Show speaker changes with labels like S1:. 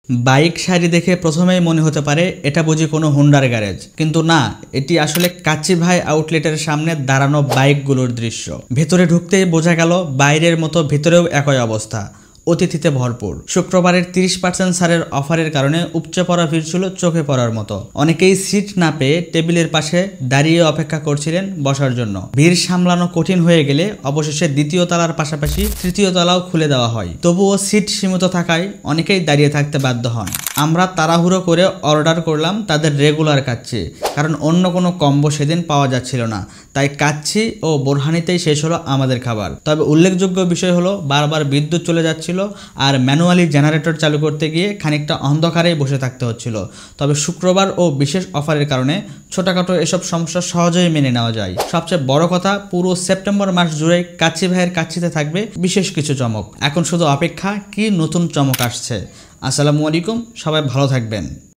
S1: Bike সারি দেখে প্রথমেই মনে হতে পারে এটা বুঝি কোনো হুন্ডার গ্যারেজ, কিন্তু না, এটি আসলে কাচ্চি ভাই আউটলেটের সামনে দাঁড়ানো বাইকগুলোর দৃশ্য। ভেতরে ঢুকতেই বোঝা গেল বাইরের মতো ভেতরেও একই অবস্থা, অতিথিতে ভরপুর। শুক্রবারের 30% ছাড়ের অফারের কারণে উপচে পড়া ভিড় ছিল চোখে পড়ার মতো। অনেকেই সিট না পেয়ে টেবিলের পাশে দাঁড়িয়ে অপেক্ষা করছিলেন বসার জন্য। ভিড় সামলানো কঠিন হয়ে গেলে অবশেষে দ্বিতীয় তলার পাশাপাশি তৃতীয় তলাও খুলে দেওয়া হয়। তবুও সিট সীমিত থাকায় অনেকেই দাঁড়িয়ে থাকতে বাধ্য হন। আমরা তাড়াহুড়ো করে অর্ডার করলাম তাদের রেগুলার কাচ্চি, কারণ অন্য কোনো কম্বো সেদিন পাওয়া যাচ্ছিল না। তাই কাচ্চি ও বোরহানিতেই শেষ হলো আমাদের খাবার। তবে উল্লেখযোগ্য বিষয় হলো বারবার বিদ্যুৎ চলে যাচ্ছিল আর ম্যানুয়ালি জেনারেটর চালু করতে গিয়ে খানিকটা অন্ধকারেই বসে থাকতে হচ্ছিল। তবে শুক্রবার ও বিশেষ অফারের কারণে ছোটখাটো এসব সমস্যা সহজেই মেনে নেওয়া যায়। সবচেয়ে বড় কথা, পুরো সেপ্টেম্বর মাস জুড়ে কাচ্চি ভাইয়ের কাচ্চিতে থাকবে বিশেষ কিছু চমক। এখন শুধু অপেক্ষা কি নতুন চমক আসছে। আসসালামু আলাইকুম, সবাই ভালো থাকবেন।